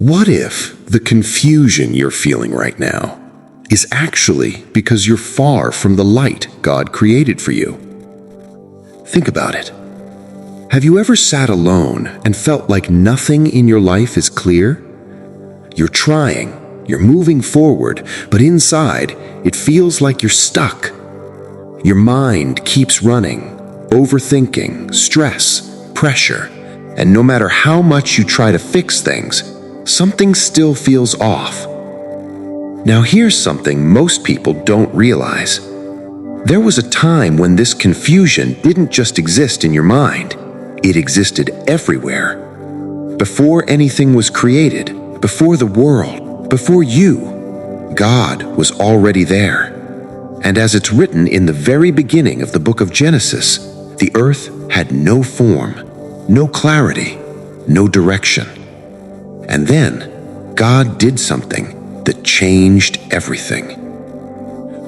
What if the confusion you're feeling right now is actually because you're far from the light God created for you? Think about it. Have you ever sat alone and felt like nothing in your life is clear? You're trying, you're moving forward, but inside, it feels like you're stuck. Your mind keeps running, overthinking, stress, pressure, and no matter how much you try to fix things, something still feels off. Now here's something most people don't realize. There was a time when this confusion didn't just exist in your mind, it existed everywhere. Before anything was created, before the world, before you, God was already there. And as it's written in the very beginning of the book of Genesis, the earth had no form, no clarity, no direction. And then, God did something that changed everything.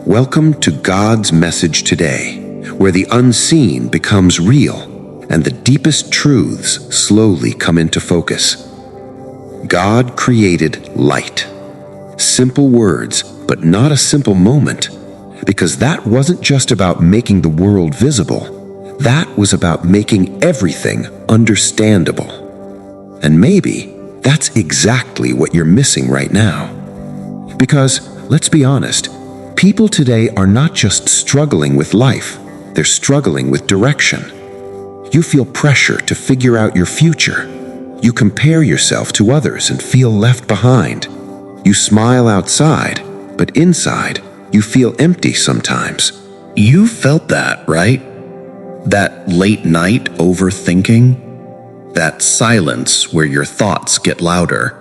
Welcome to God's message today, where the unseen becomes real and the deepest truths slowly come into focus. God created light. Simple words, but not a simple moment, because that wasn't just about making the world visible. That was about making everything understandable. And maybe that's exactly what you're missing right now. Because, let's be honest, people today are not just struggling with life, they're struggling with direction. You feel pressure to figure out your future. You compare yourself to others and feel left behind. You smile outside, but inside, you feel empty sometimes. You felt that, right? That late night overthinking? That silence where your thoughts get louder?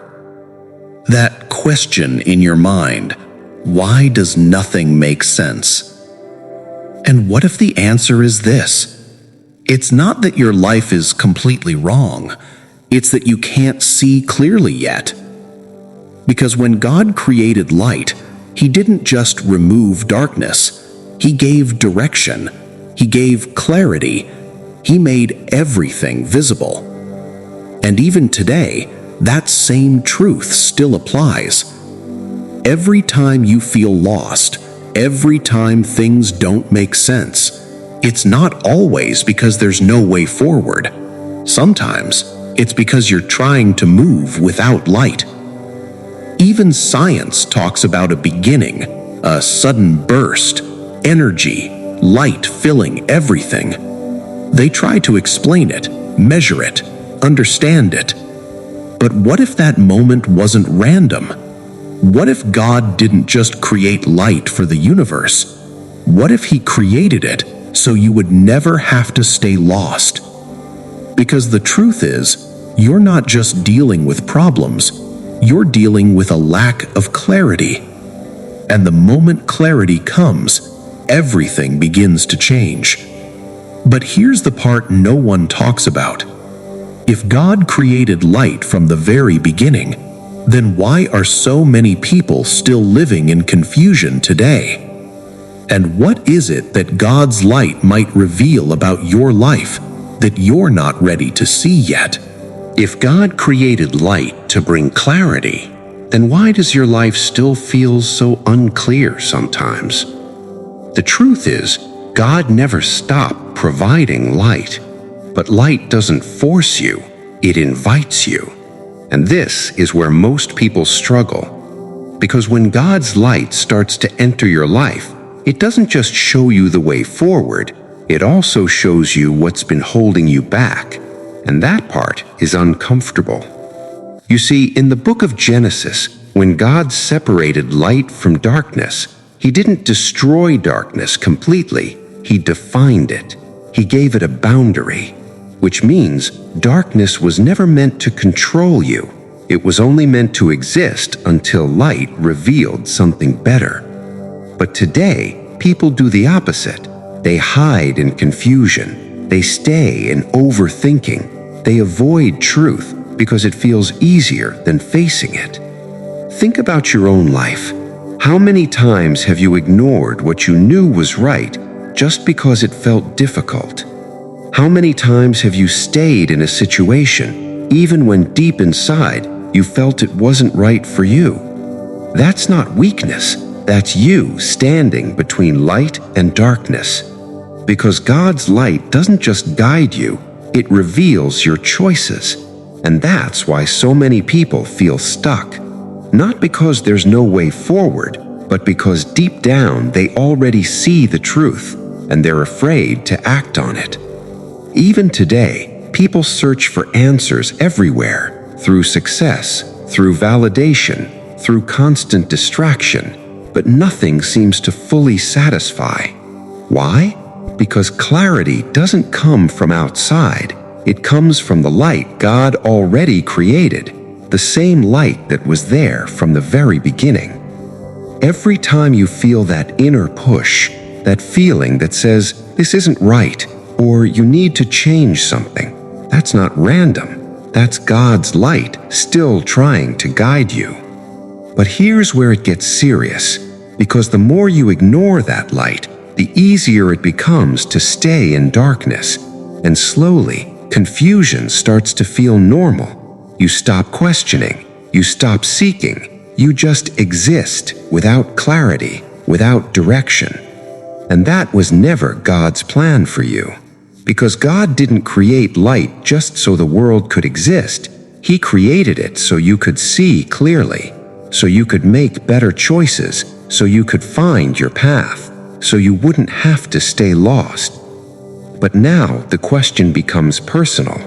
That question in your mind, why does nothing make sense? And what if the answer is this? It's not that your life is completely wrong. It's that you can't see clearly yet. Because when God created light, He didn't just remove darkness. He gave direction. He gave clarity. He made everything visible. And even today, that same truth still applies. Every time you feel lost, every time things don't make sense, it's not always because there's no way forward. Sometimes it's because you're trying to move without light. Even science talks about a beginning, a sudden burst, energy, light filling everything. They try to explain it, measure it, understand it. But what if that moment wasn't random? What if God didn't just create light for the universe? What if He created it so you would never have to stay lost? Because the truth is, you're not just dealing with problems, you're dealing with a lack of clarity. And the moment clarity comes, everything begins to change. But here's the part no one talks about. If God created light from the very beginning, then why are so many people still living in confusion today? And what is it that God's light might reveal about your life that you're not ready to see yet? If God created light to bring clarity, then why does your life still feel so unclear sometimes? The truth is, God never stopped providing light. But light doesn't force you, it invites you. And this is where most people struggle. Because when God's light starts to enter your life, it doesn't just show you the way forward, it also shows you what's been holding you back. And that part is uncomfortable. You see, in the book of Genesis, when God separated light from darkness, He didn't destroy darkness completely, He defined it. He gave it a boundary, which means darkness was never meant to control you. It was only meant to exist until light revealed something better. But today, people do the opposite. They hide in confusion. They stay in overthinking. They avoid truth because it feels easier than facing it. Think about your own life. How many times have you ignored what you knew was right just because it felt difficult? How many times have you stayed in a situation, even when deep inside You felt it wasn't right for you. That's not weakness. That's you standing between light and darkness. Because God's light doesn't just guide you, it reveals your choices. And that's why so many people feel stuck. Not because there's no way forward, but because deep down they already see the truth, and they're afraid to act on it. Even today, people search for answers everywhere, through success, through validation, through constant distraction, but nothing seems to fully satisfy. Why? Because clarity doesn't come from outside. It comes from the light God already created, the same light that was there from the very beginning. Every time you feel that inner push, that feeling that says, this isn't right, or you need to change something, that's not random. That's God's light still trying to guide you. But here's where it gets serious, because the more you ignore that light, the easier it becomes to stay in darkness. And slowly, confusion starts to feel normal. You stop questioning, you stop seeking, you just exist without clarity, without direction. And that was never God's plan for you. Because God didn't create light just so the world could exist. He created it so you could see clearly, so you could make better choices, so you could find your path, so you wouldn't have to stay lost. But now the question becomes personal.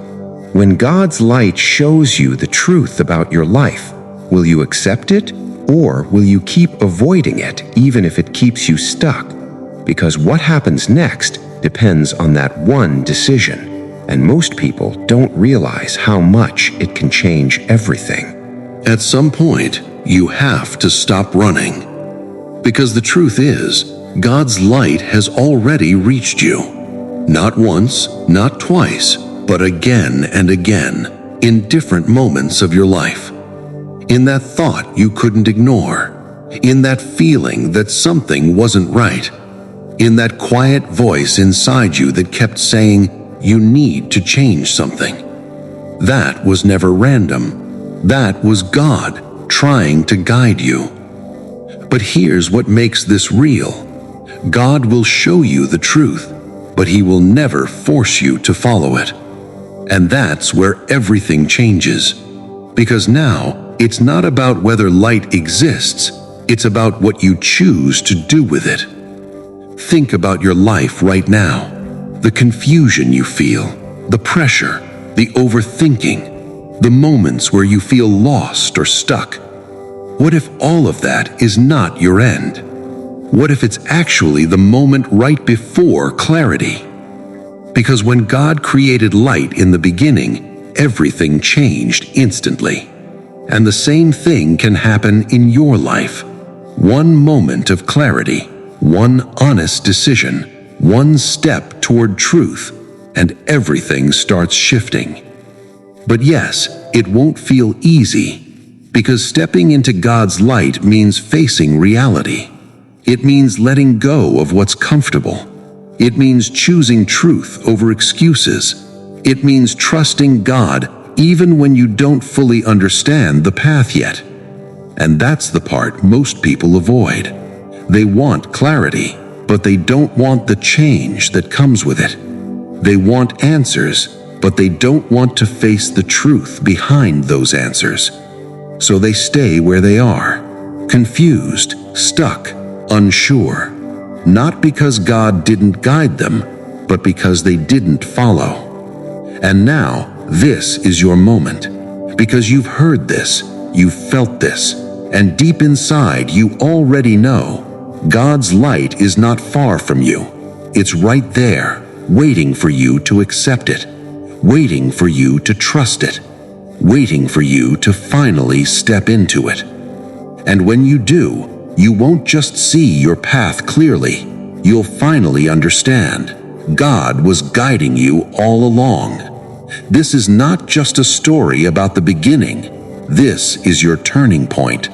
When God's light shows you the truth about your life, will you accept it, or will you keep avoiding it even if it keeps you stuck? Because what happens next depends on that one decision, and most people don't realize how much it can change everything. At some point, you have to stop running. Because the truth is, God's light has already reached you. Not once, not twice, but again and again, in different moments of your life. In that thought you couldn't ignore, in that feeling that something wasn't right, in that quiet voice inside you that kept saying, you need to change something. That was never random. That was God trying to guide you. But here's what makes this real. God will show you the truth, but He will never force you to follow it. And that's where everything changes. Because now, it's not about whether light exists, it's about what you choose to do with it. Think about your life right now. The confusion you feel, the pressure, the overthinking, the moments where you feel lost or stuck. What if all of that is not your end? What if it's actually the moment right before clarity? Because when God created light in the beginning, everything changed instantly. And the same thing can happen in your life. One moment of clarity, one honest decision, one step toward truth, and everything starts shifting. But yes, it won't feel easy, because stepping into God's light means facing reality. It means letting go of what's comfortable. It means choosing truth over excuses. It means trusting God even when you don't fully understand the path yet. And that's the part most people avoid. They want clarity, but they don't want the change that comes with it. They want answers, but they don't want to face the truth behind those answers. So they stay where they are, confused, stuck, unsure. Not because God didn't guide them, but because they didn't follow. And now, this is your moment, because you've heard this, you've felt this, and deep inside you already know God's light is not far from you. It's right there, waiting for you to accept it, waiting for you to trust it, waiting for you to finally step into it. And when you do, you won't just see your path clearly, you'll finally understand God was guiding you all along. This is not just a story about the beginning. This is your turning point.